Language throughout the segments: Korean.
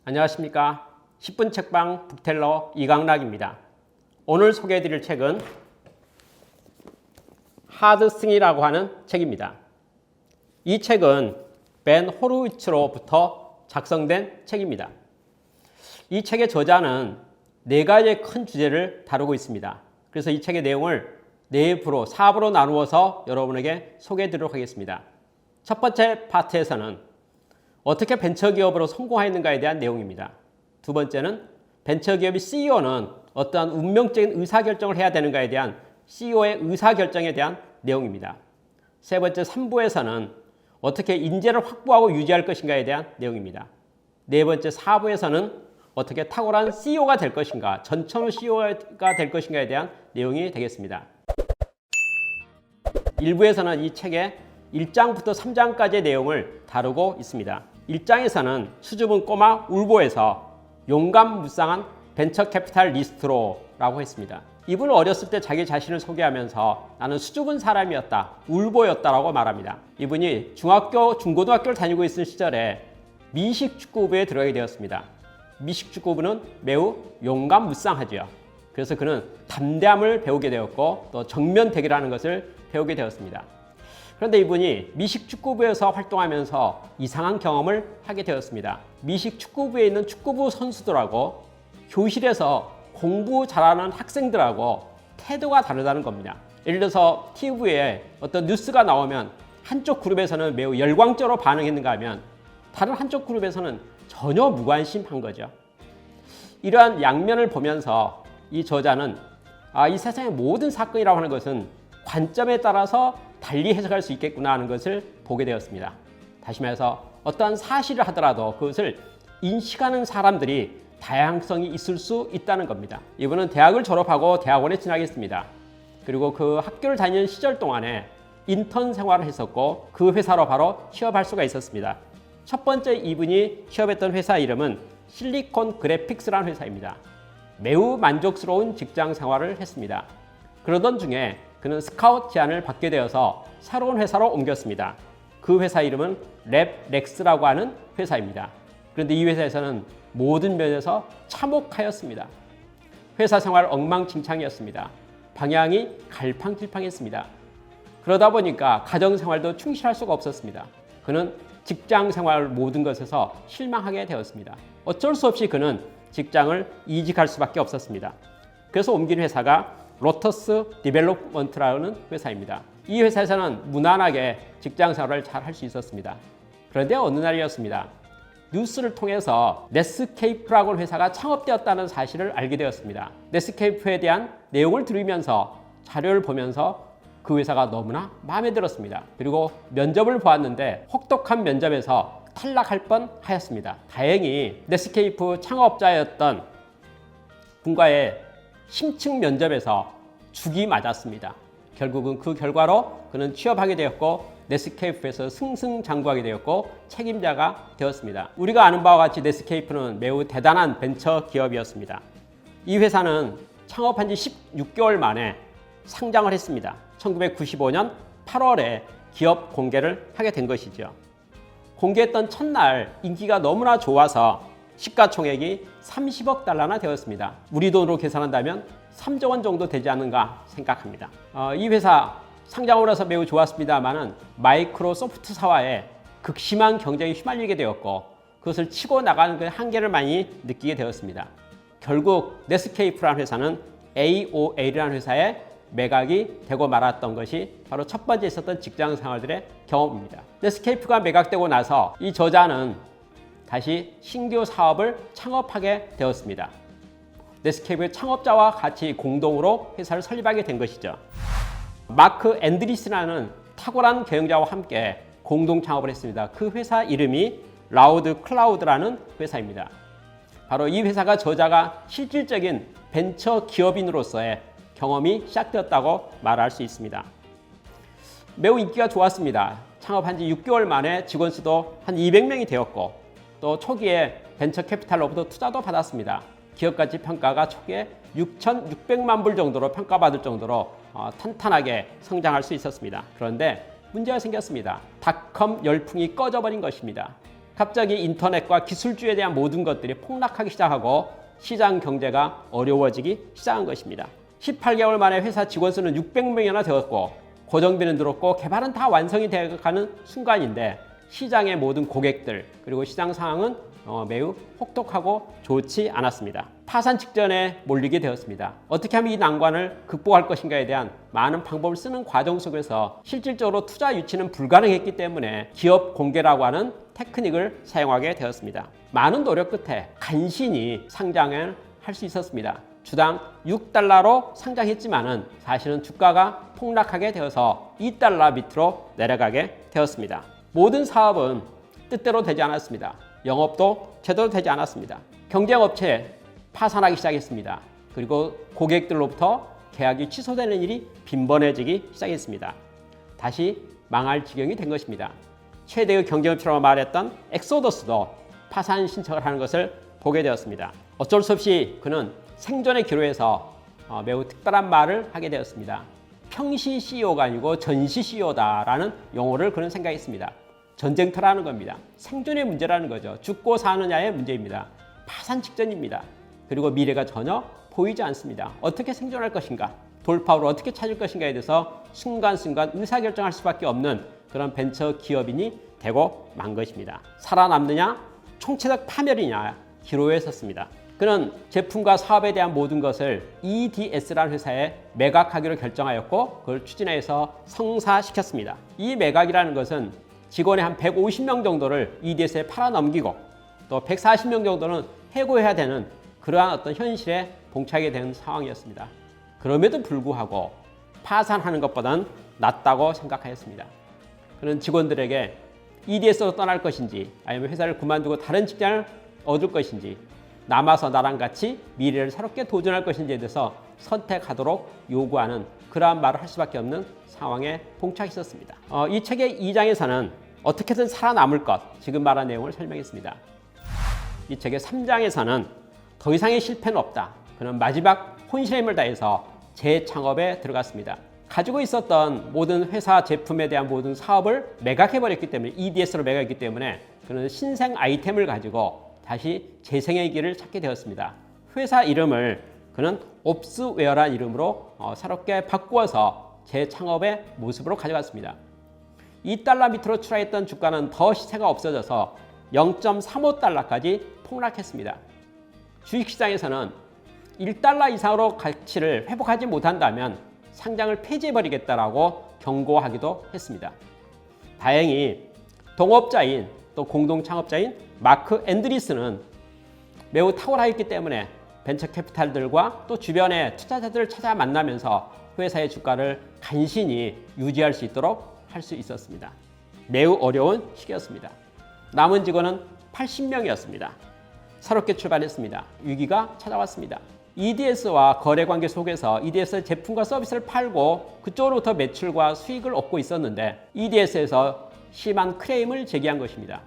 안녕하십니까. 10분 책방 북텔러 이강락입니다. 오늘 소개해드릴 책은 하드싱이라고 하는 책입니다. 이 책은 벤 호로위츠로부터 작성된 책입니다. 이 책의 저자는 4가지의 큰 주제를 다루고 있습니다. 그래서 이 책의 내용을 4부로 나누어서 여러분에게 소개해드리도록 하겠습니다. 첫 번째 파트에서는 어떻게 벤처기업으로 성공했는가에 대한 내용입니다. 두 번째는 벤처기업의 CEO는 어떠한 운명적인 의사결정을 해야 되는가에 대한 CEO의 의사결정에 대한 내용입니다. 세 번째 3부에서는 어떻게 인재를 확보하고 유지할 것인가에 대한 내용입니다. 네 번째 4부에서는 어떻게 탁월한 CEO가 될 것인가, 전천후 CEO가 될 것인가에 대한 내용이 되겠습니다. 1부에서는 이 책의 1장부터 3장까지의 내용을 다루고 있습니다. 1장에서는 수줍은 꼬마 울보에서 용감무쌍한 벤처 캐피탈리스트로라고 했습니다. 이분은 어렸을 때 자기 자신을 소개하면서 나는 수줍은 사람이었다, 울보였다라고 말합니다. 이분이 중학교, 중고등학교를 다니고 있을 시절에 미식축구부에 들어가게 되었습니다. 미식축구부는 매우 용감무쌍하죠. 그래서 그는 담대함을 배우게 되었고 또 정면 대결하는 것을 배우게 되었습니다. 그런데 이분이 미식축구부에서 활동하면서 이상한 경험을 하게 되었습니다. 미식축구부에 있는 축구부 선수들하고 교실에서 공부 잘하는 학생들하고 태도가 다르다는 겁니다. 예를 들어서 TV에 어떤 뉴스가 나오면 한쪽 그룹에서는 매우 열광적으로 반응했는가 하면 다른 한쪽 그룹에서는 전혀 무관심한 거죠. 이러한 양면을 보면서 이 저자는 이 세상의 모든 사건이라고 하는 것은 관점에 따라서 달리 해석할 수 있겠구나 하는 것을 보게 되었습니다. 다시 말해서 어떠한 사실을 하더라도 그것을 인식하는 사람들이 다양성이 있을 수 있다는 겁니다. 이분은 대학을 졸업하고 대학원에 진학했습니다. 그리고 그 학교를 다니는 시절 동안에 인턴 생활을 했었고 그 회사로 바로 취업할 수가 있었습니다. 첫 번째 이분이 취업했던 회사 이름은 실리콘 그래픽스라는 회사입니다. 매우 만족스러운 직장 생활을 했습니다. 그러던 중에 그는 스카우트 제안을 받게 되어서 새로운 회사로 옮겼습니다. 그 회사 이름은 랩렉스라고 하는 회사입니다. 그런데 이 회사에서는 모든 면에서 참혹하였습니다. 회사 생활 엉망진창이었습니다. 방향이 갈팡질팡했습니다. 그러다 보니까 가정생활도 충실할 수가 없었습니다. 그는 직장생활 모든 것에서 실망하게 되었습니다. 어쩔 수 없이 그는 직장을 이직할 수밖에 없었습니다. 그래서 옮긴 회사가 로터스 디벨롭먼트라는 회사입니다. 이 회사에서는 무난하게 직장생활을 잘 할 수 있었습니다. 그런데 어느 날이었습니다. 뉴스를 통해서 넷스케이프라고 하는 회사가 창업되었다는 사실을 알게 되었습니다. 넷스케이프에 대한 내용을 들으면서 자료를 보면서 그 회사가 너무나 마음에 들었습니다. 그리고 면접을 보았는데 혹독한 면접에서 탈락할 뻔하였습니다. 다행히 넷스케이프 창업자였던 분과의 심층 면접에서 죽이 맞았습니다. 결국은 그 결과로 그는 취업하게 되었고 넷스케이프에서 승승장구하게 되었고 책임자가 되었습니다. 우리가 아는 바와 같이 넷스케이프는 매우 대단한 벤처 기업이었습니다. 이 회사는 창업한 지 16개월 만에 상장을 했습니다. 1995년 8월에 기업 공개를 하게 된 것이죠. 공개했던 첫날 인기가 너무나 좋아서 시가총액이 30억 달러나 되었습니다. 우리 돈으로 계산한다면 3조 원 정도 되지 않는가 생각합니다. 이 회사 상장을 해서 매우 좋았습니다만은 마이크로소프트사와의 극심한 경쟁에 휘말리게 되었고 그것을 치고 나가는 그 한계를 많이 느끼게 되었습니다. 결국 넷스케이프라는 회사는 AOL이라는 회사에 매각이 되고 말았던 것이 바로 첫 번째 있었던 직장 생활들의 경험입니다. 넷스케이프가 매각되고 나서 이 저자는 다시 신규 사업을 창업하게 되었습니다. 넷스케이프의 창업자와 같이 공동으로 회사를 설립하게 된 것이죠. 마크 앤드리스라는 탁월한 경영자와 함께 공동 창업을 했습니다. 그 회사 이름이 라우드 클라우드라는 회사입니다. 바로 이 회사가 저자가 실질적인 벤처 기업인으로서의 경험이 시작되었다고 말할 수 있습니다. 매우 인기가 좋았습니다. 창업한 지 6개월 만에 직원 수도 한 200명이 되었고 또 초기에 벤처 캐피탈로부터 투자도 받았습니다. 기업가치 평가가 초기에 6,600만 불 정도로 평가받을 정도로 탄탄하게 성장할 수 있었습니다. 그런데 문제가 생겼습니다. 닷컴 열풍이 꺼져버린 것입니다. 갑자기 인터넷과 기술주의에 대한 모든 것들이 폭락하기 시작하고 시장 경제가 어려워지기 시작한 것입니다. 18개월 만에 회사 직원 수는 600명이나 되었고 고정비는 늘었고 개발은 다 완성이 되어가는 순간인데 시장의 모든 고객들 그리고 시장 상황은 매우 혹독하고 좋지 않았습니다. 파산 직전에 몰리게 되었습니다. 어떻게 하면 이 난관을 극복할 것인가에 대한 많은 방법을 쓰는 과정 속에서 실질적으로 투자 유치는 불가능했기 때문에 기업 공개라고 하는 테크닉을 사용하게 되었습니다. 많은 노력 끝에 간신히 상장을 할 수 있었습니다. 주당 6달러로 상장했지만은 사실은 주가가 폭락하게 되어서 2달러 밑으로 내려가게 되었습니다. 모든 사업은 뜻대로 되지 않았습니다. 영업도 제대로 되지 않았습니다. 경쟁업체 파산하기 시작했습니다. 그리고 고객들로부터 계약이 취소되는 일이 빈번해지기 시작했습니다. 다시 망할 지경이 된 것입니다. 최대의 경쟁업체라고 말했던 엑소더스도 파산 신청을 하는 것을 보게 되었습니다. 어쩔 수 없이 그는 생존의 기로에서 매우 특별한 말을 하게 되었습니다. 평시 CEO가 아니고 전시 CEO다라는 용어를 그는 생각했습니다. 전쟁터라는 겁니다. 생존의 문제라는 거죠. 죽고 사느냐의 문제입니다. 파산 직전입니다. 그리고 미래가 전혀 보이지 않습니다. 어떻게 생존할 것인가, 돌파구를 어떻게 찾을 것인가에 대해서 순간순간 의사결정할 수밖에 없는 그런 벤처 기업인이 되고 만 것입니다. 살아남느냐, 총체적 파멸이냐 기로에 섰습니다. 그는 제품과 사업에 대한 모든 것을 EDS라는 회사에 매각하기로 결정하였고 그걸 추진해서 성사시켰습니다. 이 매각이라는 것은 직원의 한 150명 정도를 EDS에 팔아넘기고 또 140명 정도는 해고해야 되는 그러한 어떤 현실에 봉착하게 된 상황이었습니다. 그럼에도 불구하고 파산하는 것보다는 낫다고 생각하였습니다. 그는 직원들에게 EDS로 떠날 것인지 아니면 회사를 그만두고 다른 직장을 얻을 것인지 남아서 나랑 같이 미래를 새롭게 도전할 것인지에 대해서 선택하도록 요구하는 그러한 말을 할 수밖에 없는 상황에 봉착했었습니다. 이 책의 2장에서는 어떻게든 살아남을 것, 지금 말한 내용을 설명했습니다. 이 책의 3장에서는 더 이상의 실패는 없다. 그는 마지막 혼신의 힘을 다해서 재창업에 들어갔습니다. 가지고 있었던 모든 회사 제품에 대한 모든 사업을 매각해버렸기 때문에 EDS로 매각했기 때문에 그는 신생 아이템을 가지고 다시 재생의 길을 찾게 되었습니다. 회사 이름을 그는 옵스웨어라는 이름으로 새롭게 바꾸어서 재창업의 모습으로 가져갔습니다. 2달러 밑으로 추락했던 주가는 더 시세가 없어져서 0.35달러까지 폭락했습니다. 주식시장에서는 1달러 이상으로 가치를 회복하지 못한다면 상장을 폐지해버리겠다라고 경고하기도 했습니다. 다행히 동업자인 또 공동창업자인 마크 앤드리스는 매우 탁월하였기 때문에 벤처 캐피탈들과 또 주변의 투자자들을 찾아 만나면서 회사의 주가를 간신히 유지할 수 있도록 할 수 있었습니다. 매우 어려운 시기였습니다. 남은 직원은 80명이었습니다. 새롭게 출발했습니다. 위기가 찾아왔습니다. EDS와 거래관계 속에서 EDS의 제품과 서비스를 팔고 그쪽으로부터 매출과 수익을 얻고 있었는데 EDS에서 심한 크레임을 제기한 것입니다.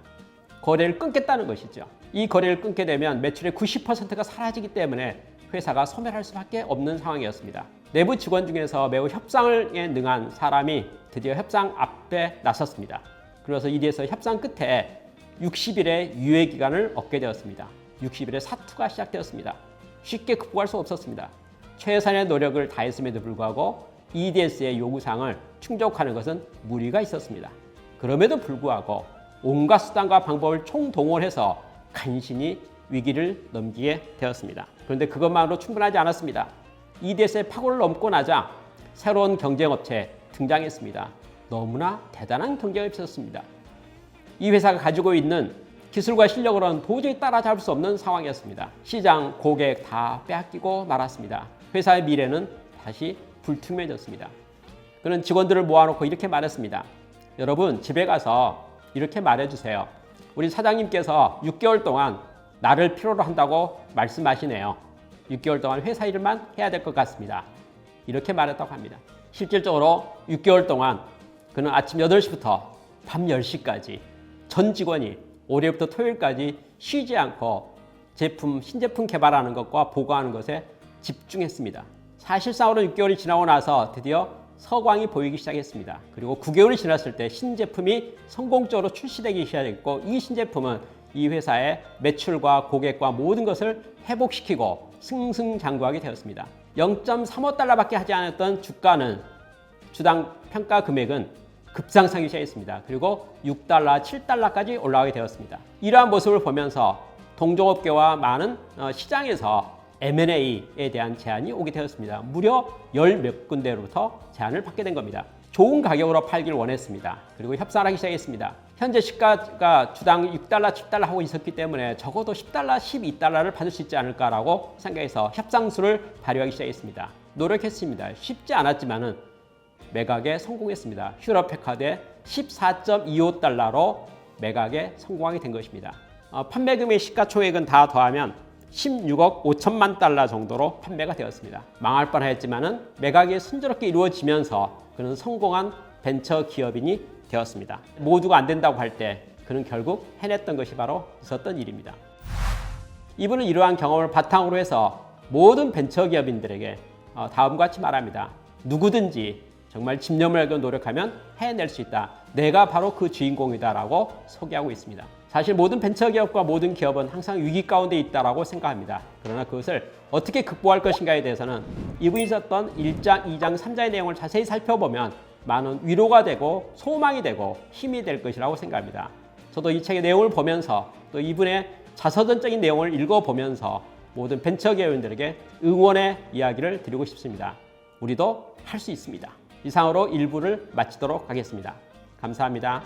거래를 끊겠다는 것이죠. 이 거래를 끊게 되면 매출의 90%가 사라지기 때문에 회사가 소멸할 수밖에 없는 상황이었습니다. 내부 직원 중에서 매우 협상에 능한 사람이 드디어 협상 앞에 나섰습니다. 그래서 EDS의 협상 끝에 60일의 유예 기간을 얻게 되었습니다. 60일의 사투가 시작되었습니다. 쉽게 극복할 수 없었습니다. 최선의 노력을 다했음에도 불구하고 EDS의 요구사항을 충족하는 것은 무리가 있었습니다. 그럼에도 불구하고 온갖 수단과 방법을 총동원해서 간신히 위기를 넘기게 되었습니다. 그런데 그것만으로 충분하지 않았습니다. EDS의 파고를 넘고 나자 새로운 경쟁업체 등장했습니다. 너무나 대단한 경쟁업체였습니다. 이 회사가 가지고 있는 기술과 실력으로는 도저히 따라잡을 수 없는 상황이었습니다. 시장, 고객 다 빼앗기고 말았습니다. 회사의 미래는 다시 불투명해졌습니다. 그는 직원들을 모아놓고 이렇게 말했습니다. 여러분 집에 가서 이렇게 말해주세요. 우리 사장님께서 6개월 동안 나를 필요로 한다고 말씀하시네요. 6개월 동안 회사 일만 해야 될 것 같습니다. 이렇게 말했다고 합니다. 실질적으로 6개월 동안 그는 아침 8시부터 밤 10시까지 전 직원이 월요일부터 토요일까지 쉬지 않고 신제품 개발하는 것과 보고하는 것에 집중했습니다. 사실상으로 6개월이 지나고 나서 드디어 서광이 보이기 시작했습니다. 그리고 9개월이 지났을 때 신제품이 성공적으로 출시되기 시작했고 이 신제품은 이 회사의 매출과 고객과 모든 것을 회복시키고 승승장구하게 되었습니다. 0.35달러밖에 하지 않았던 주가는 주당 평가 금액은 급상승하기 시작했습니다. 그리고 6달러, 7달러까지 올라가게 되었습니다. 이러한 모습을 보면서 동종업계와 많은 시장에서 M&A에 대한 제안이 오게 되었습니다. 무려 10몇 군데로부터 제안을 받게 된 겁니다. 좋은 가격으로 팔기를 원했습니다. 그리고 협상을 하기 시작했습니다. 현재 시가가 주당 6달러, 7달러 하고 있었기 때문에 적어도 10달러, 12달러를 받을 수 있지 않을까라고 생각해서 협상수를 발휘하기 시작했습니다. 노력했습니다. 쉽지 않았지만은 매각에 성공했습니다. 휴럽패카드에 14.25달러로 매각에 성공하게 된 것입니다. 판매금의 시가총액은 다 더하면 16억 5천만 달러 정도로 판매가 되었습니다. 망할 뻔했지만은 매각이 순조롭게 이루어지면서 그는 성공한 벤처 기업인이 되었습니다. 모두가 안 된다고 할 때 그는 결국 해냈던 것이 바로 있었던 일입니다. 이분은 이러한 경험을 바탕으로 해서 모든 벤처 기업인들에게 다음과 같이 말합니다. 누구든지 정말 집념을 가지고 노력하면 해낼 수 있다. 내가 바로 그 주인공이다라고 소개하고 있습니다. 사실 모든 벤처기업과 모든 기업은 항상 위기 가운데 있다라고 생각합니다. 그러나 그것을 어떻게 극복할 것인가에 대해서는 이분이 썼던 1장, 2장, 3장의 내용을 자세히 살펴보면 많은 위로가 되고 소망이 되고 힘이 될 것이라고 생각합니다. 저도 이 책의 내용을 보면서 또 이분의 자서전적인 내용을 읽어보면서 모든 벤처기업인들에게 응원의 이야기를 드리고 싶습니다. 우리도 할 수 있습니다. 이상으로 1부를 마치도록 하겠습니다. 감사합니다.